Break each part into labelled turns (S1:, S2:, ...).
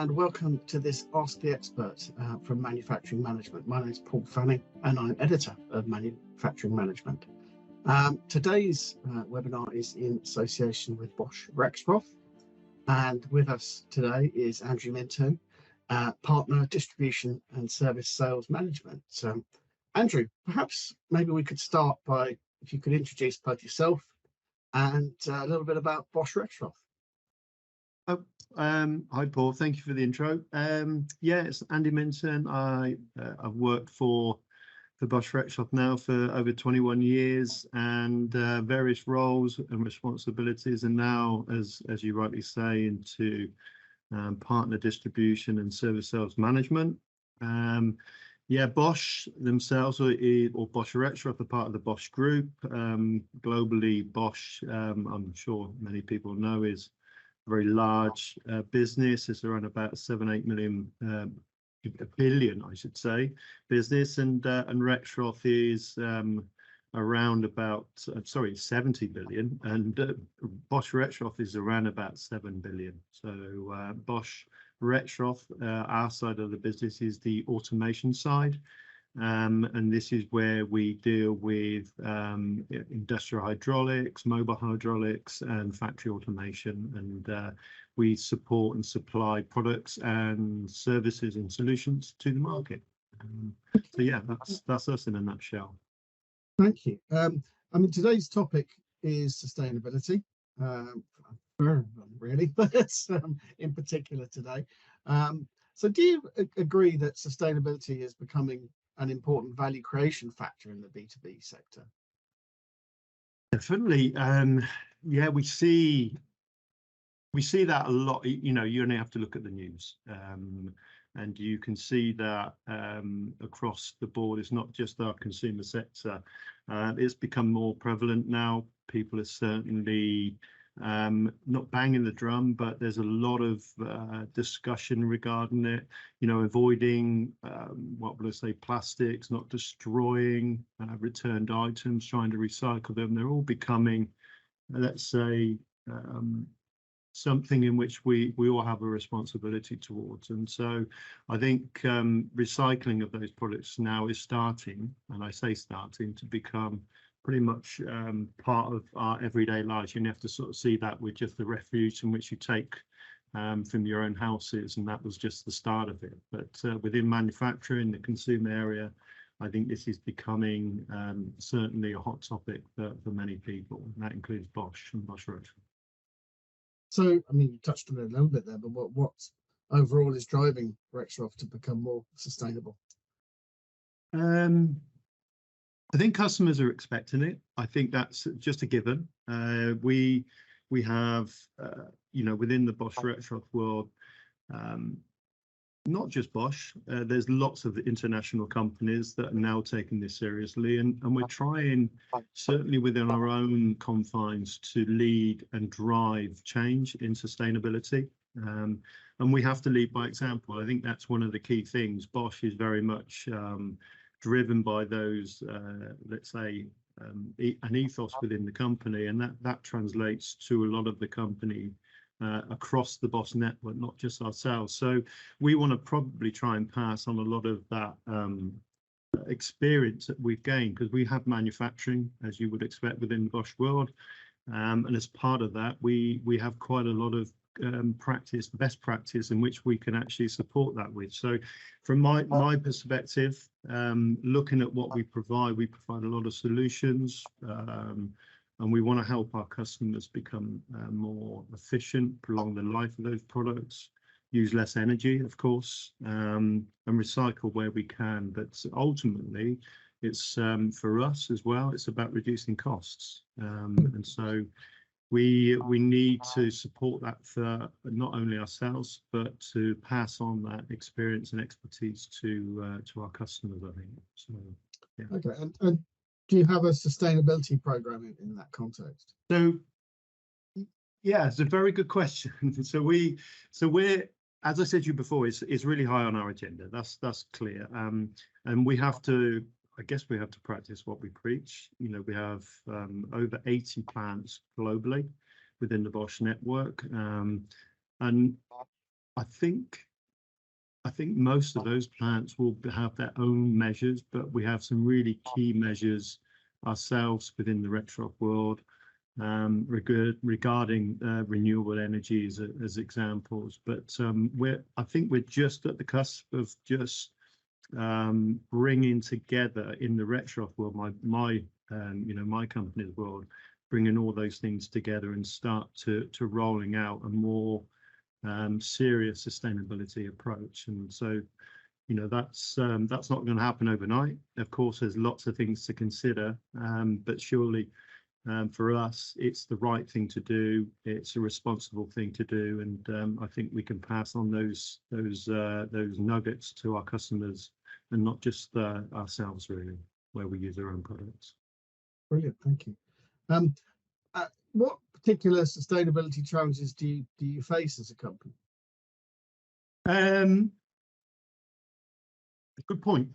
S1: and welcome to this Ask the Expert from Manufacturing Management. My name is Paul Fanning and I'm editor of Manufacturing Management. Today's webinar is in association with Bosch Rexroth, and with us today is Andrew Minturn, Partner Distribution and Service Sales Management. Andrew, perhaps maybe we could start by, if you could introduce both yourself and a little bit about Bosch Rexroth.
S2: Hi Paul, thank you for the intro. Yeah, it's Andy Minturn. I've worked for Bosch Rexroth now for over 21 years, and various roles and responsibilities, and now, as you rightly say, into partner distribution and service sales management. Yeah, Bosch themselves, or Bosch Rexroth, are part of the Bosch group. Globally, Bosch, I'm sure many people know, is very large business. It's around about 7-8 billion, I should say, business, and Rexroth is around about 70 billion, and Bosch Rexroth is around about 7 billion. So Bosch Rexroth, our side of the business, is the automation side. And this is where we deal with industrial hydraulics, mobile hydraulics, and factory automation, and we support and supply products and services and solutions to the market. So yeah, that's us in a nutshell.
S1: Thank you. I mean, today's topic is sustainability, for everyone really, but in particular today. So do you agree that sustainability is becoming an important value creation factor in the B2B sector?
S2: Definitely. Yeah, we see that a lot. You know, you only have to look at the news, and you can see that across the board. It's not just our consumer sector. It's become more prevalent now. People are certainly not banging the drum, but there's a lot of discussion regarding it. You know, avoiding what will I say, plastics, not destroying returned items, trying to recycle them. They're all becoming, let's say, something in which we all have a responsibility towards. And so I think recycling of those products now is starting, and I say starting, to become pretty much part of our everyday lives. You have to sort of see that with just the refuse in which you take from your own houses, and that was just the start of it. But within manufacturing, the consumer area, I think this is becoming certainly a hot topic for many people, and that includes Bosch and Bosch Rexroth.
S1: So, I mean, you touched on it a little bit there, but what overall is driving Rexroth to become more sustainable?
S2: I think customers are expecting it. I think that's just a given. We have, you know, within the Bosch Rexroth world, not just Bosch, there's lots of international companies that are now taking this seriously, and we're trying, certainly within our own confines, to lead and drive change in sustainability. And we have to lead by example. I think that's one of the key things. Bosch is very much driven by those, let's say, an ethos within the company, and that translates to a lot of the company across the Bosch network, not just ourselves. So we want to probably try and pass on a lot of that experience that we've gained, because we have manufacturing, as you would expect, within the Bosch world, and as part of that, we have quite a lot of best practice in which we can actually support that with. So from my perspective, looking at what we provide a lot of solutions, and we want to help our customers become more efficient, prolong the life of those products, use less energy, of course, and recycle where we can. But ultimately, it's for us as well, it's about reducing costs, and so we need to support that for not only ourselves, but to pass on that experience and expertise to our customers, I think. So yeah.
S1: Okay, and do you have a sustainability program in that context?
S2: So yeah, it's a very good question. So we're, as I said to you before, it's really high on our agenda. That's clear. And we have to, I guess we have to practice what we preach. You know, we have over 80 plants globally within the Bosch network. And I think I think most of those plants will have their own measures, but we have some really key measures ourselves within the Rexroth world regarding renewable energies as examples. But I think we're just at the cusp of just bringing together in the Rexroth world, my company's world, bringing all those things together and start to rolling out a more serious sustainability approach. And so, that's not going to happen overnight. Of course, there's lots of things to consider, but surely for us, it's the right thing to do. It's a responsible thing to do, and I think we can pass on those nuggets to our customers, and not just ourselves, really, where we use our own products.
S1: Brilliant, thank you. What particular sustainability challenges do you face as a company?
S2: Good point.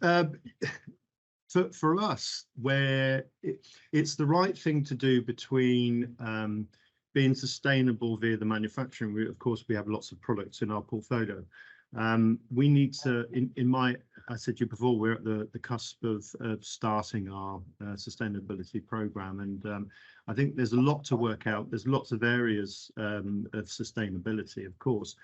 S2: For us, where it's the right thing to do between being sustainable via the manufacturing. Of course, we have lots of products in our portfolio. We need to, I said to you before, we're at the cusp of starting our sustainability program, and I think there's a lot to work out. There's lots of areas of sustainability, of course.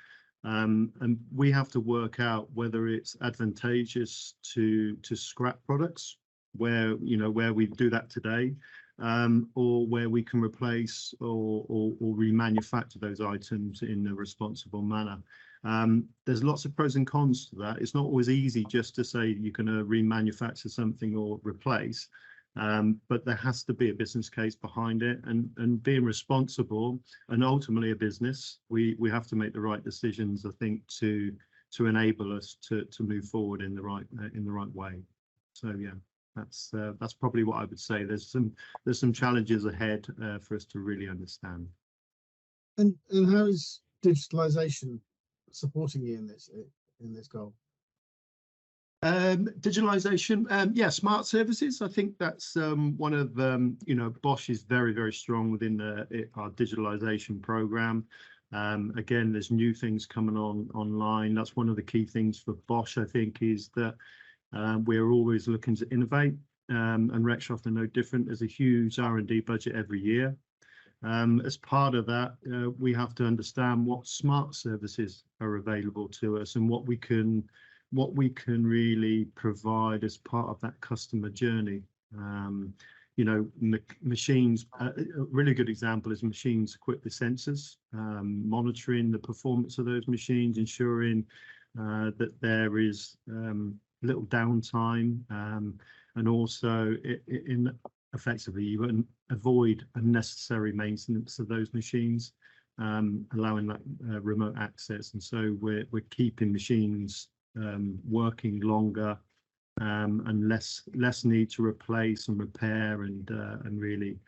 S2: And we have to work out whether it's advantageous to scrap products where we do that today, or where we can replace or remanufacture those items in a responsible manner. There's lots of pros and cons to that. It's not always easy just to say you're going to remanufacture something or replace. But there has to be a business case behind it, and being responsible and ultimately a business, we have to make the right decisions, I think, to enable us to move forward in the right way. So yeah, that's probably what I would say. There's some challenges ahead for us to really understand.
S1: And how is digitalization supporting you in this goal?
S2: Digitalization, yeah, smart services. I think that's one of Bosch is very, very strong within our digitalization program. Again, there's new things coming online. That's one of the key things for Bosch, I think, is that we're always looking to innovate, and Rexroth are no different. There's a huge R&D budget every year. As part of that, we have to understand what smart services are available to us and what we can really provide as part of that customer journey. Machines, a really good example is machines equipped with sensors, monitoring the performance of those machines, ensuring that there is little downtime, and also effectively you wouldn't avoid unnecessary maintenance of those machines, allowing that remote access. And so we're keeping machines working longer, and less need to replace and repair, and really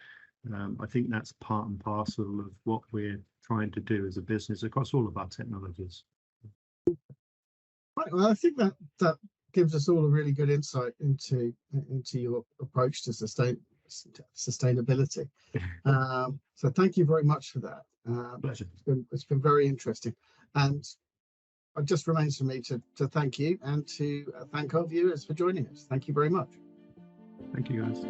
S2: I think that's part and parcel of what we're trying to do as a business across all of our technologies.
S1: Right, well, I think that gives us all a really good insight into your approach to sustainability. So thank you very much for that.
S2: Pleasure.
S1: It's been very interesting, and it just remains for me to thank you and to thank our viewers for joining us. Thank you very much.
S2: Thank you, guys.